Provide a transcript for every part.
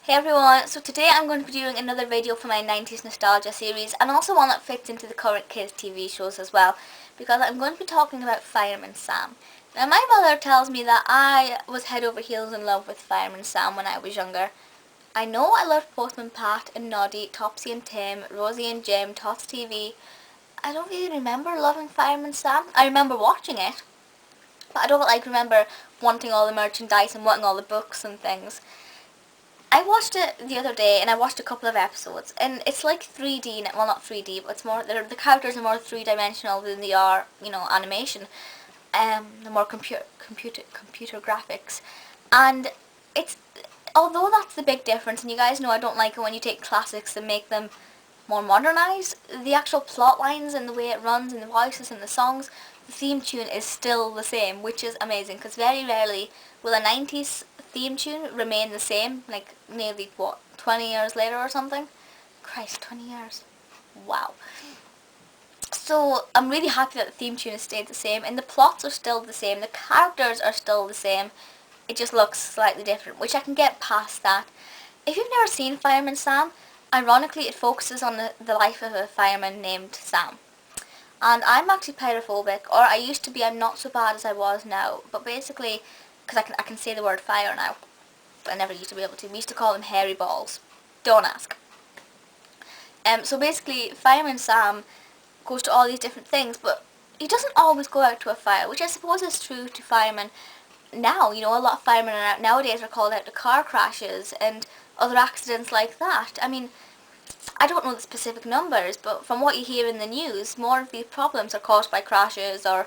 Hey everyone, so today I'm going to be doing another video for my 90s nostalgia series and also one that fits into the current kids TV shows as well, because I'm going to be talking about Fireman Sam. Now my mother tells me that I was head over heels in love with Fireman Sam when I was younger. I know I loved Postman Pat and Noddy, Topsy and Tim, Rosie and Jim, Tots TV. I don't really remember loving Fireman Sam. I remember watching it, but I don't remember wanting all the merchandise and wanting all the books and things. I watched it the other day and I watched a couple of episodes and it's like 3D, well not 3D, but it's more, the characters are more three-dimensional than they are, animation. The more computer graphics. And it's, although that's the big difference, and you guys know I don't like it when you take classics and make them more modernized, the actual plot lines and the way it runs and the voices and the songs, the theme tune is still the same, which is amazing, because very rarely will a 90s theme tune remain the same, like nearly, 20 years later or something? Christ, 20 years. Wow. So I'm really happy that the theme tune has stayed the same, and the plots are still the same, the characters are still the same, it just looks slightly different, which I can get past that. If you've never seen Fireman Sam, ironically it focuses on the life of a fireman named Sam. And I'm actually pyrophobic, or I used to be. I'm not so bad as I was now, but basically, because I can say the word fire now, but I never used to be able to. We used to call them hairy balls. Don't ask. So basically, Fireman Sam goes to all these different things, but he doesn't always go out to a fire, which I suppose is true to firemen now. A lot of firemen nowadays are called out to car crashes and other accidents like that. I mean, I don't know the specific numbers, but from what you hear in the news, more of these problems are caused by crashes or,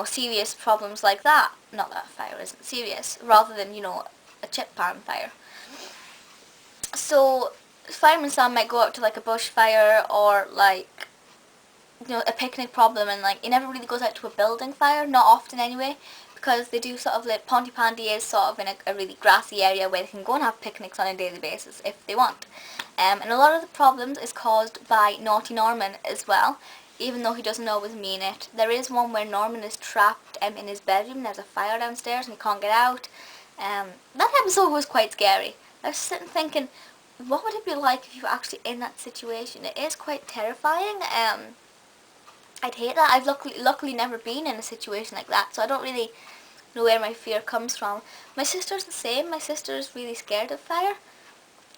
serious problems like that. Not that fire isn't serious, rather than, a chip pan fire. So, Fireman Sam might go out to like a bushfire or like, a picnic problem, and like he never really goes out to a building fire, not often anyway, because they do sort of like Pontypandy is sort of in a really grassy area where they can go and have picnics on a daily basis if they want. And a lot of the problems is caused by Naughty Norman as well, even though he doesn't always mean it. There is one where Norman is trapped in his bedroom, there's a fire downstairs and he can't get out. That episode was quite scary. I was sitting thinking, what would it be like if you were actually in that situation? It is quite terrifying. I'd hate that. I've luckily never been in a situation like that, so I don't really know where my fear comes from. My sister's the same. My sister's really scared of fire.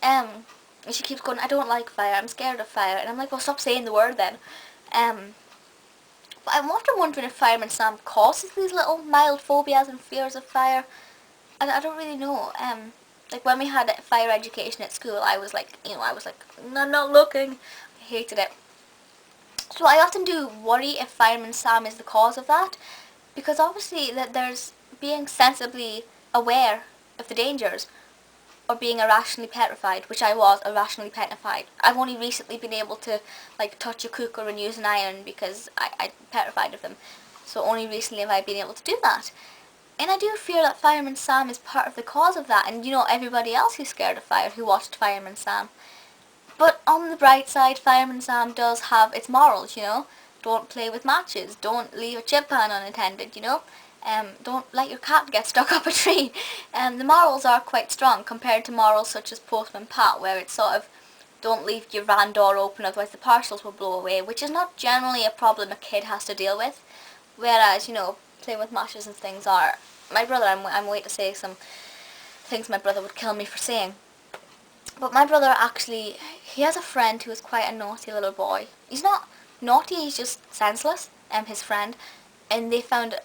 And she keeps going, I don't like fire, I'm scared of fire. And I'm like, well, stop saying the word then. But I'm often wondering if Fireman Sam causes these little mild phobias and fears of fire. And I don't really know. Like when we had fire education at school, I was like, I'm not looking. I hated it. So I often do worry if Fireman Sam is the cause of that, because obviously that there's being sensibly aware of the dangers, or being irrationally petrified, which I was irrationally petrified. I've only recently been able to like touch a cooker and use an iron because I'm petrified of them. So only recently have I been able to do that. And I do fear that Fireman Sam is part of the cause of that, and everybody else who's scared of fire who watched Fireman Sam. But on the bright side, Fireman Sam does have its morals, Don't play with matches, don't leave a chip pan unattended, don't let your cat get stuck up a tree. The morals are quite strong compared to morals such as Postman Pat, where it's sort of, don't leave your van door open otherwise the parcels will blow away, which is not generally a problem a kid has to deal with. Whereas, playing with matches and things are, my brother, I'm waiting to say some things my brother would kill me for saying. But my brother actually, he has a friend who is quite a naughty little boy. He's not naughty, he's just senseless, his friend. And they found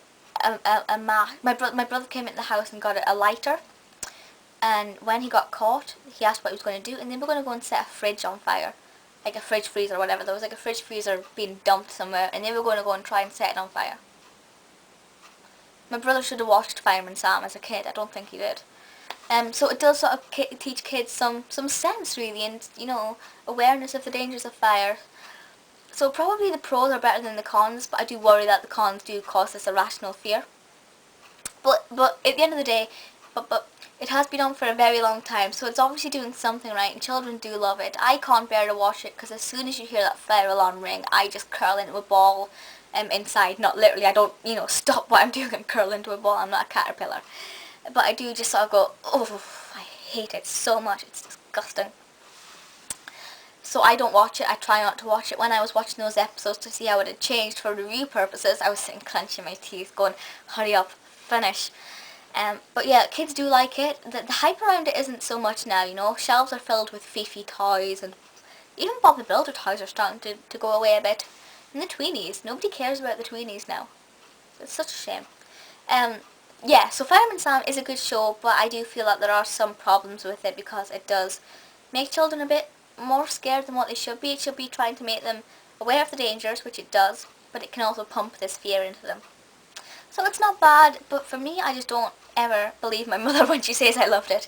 my brother came into the house and got a lighter. And when he got caught, he asked what he was going to do, and they were going to go and set a fridge on fire. Like a fridge freezer or whatever. There was like a fridge freezer being dumped somewhere, and they were going to go and try and set it on fire. My brother should have watched Fireman Sam as a kid. I don't think he did. So it does sort of teach kids some sense really, and awareness of the dangers of fire. So probably the pros are better than the cons, but I do worry that the cons do cause this irrational fear. But at the end of the day, but it has been on for a very long time, so it's obviously doing something right, and children do love it. I can't bear to watch it because as soon as you hear that fire alarm ring, I just curl into a ball inside. Not literally, I don't stop what I'm doing and curl into a ball. I'm not a caterpillar. But I do just sort of go, oh, I hate it so much. It's disgusting. So I don't watch it. I try not to watch it. When I was watching those episodes to see how it had changed for review purposes, I was sitting clenching my teeth going, hurry up, finish. But yeah, kids do like it. The hype around it isn't so much now, you know. Shelves are filled with Fifi toys, and even Bob the Builder toys are starting to go away a bit. And the tweenies, nobody cares about the tweenies now. It's such a shame. Yeah, so Fireman Sam is a good show, but I do feel that there are some problems with it because it does make children a bit more scared than what they should be. It should be trying to make them aware of the dangers, which it does, but it can also pump this fear into them. So it's not bad, but for me, I just don't ever believe my mother when she says I loved it.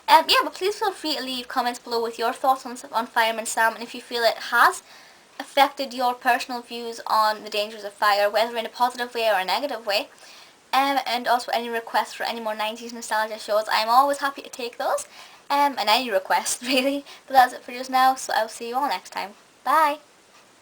Yeah, but please feel free to leave comments below with your thoughts on Fireman Sam, and if you feel it has affected your personal views on the dangers of fire, whether in a positive way or a negative way. And also any requests for any more 90s nostalgia shows. I'm always happy to take those. And any requests, really. But that's it for just now, so I'll see you all next time. Bye!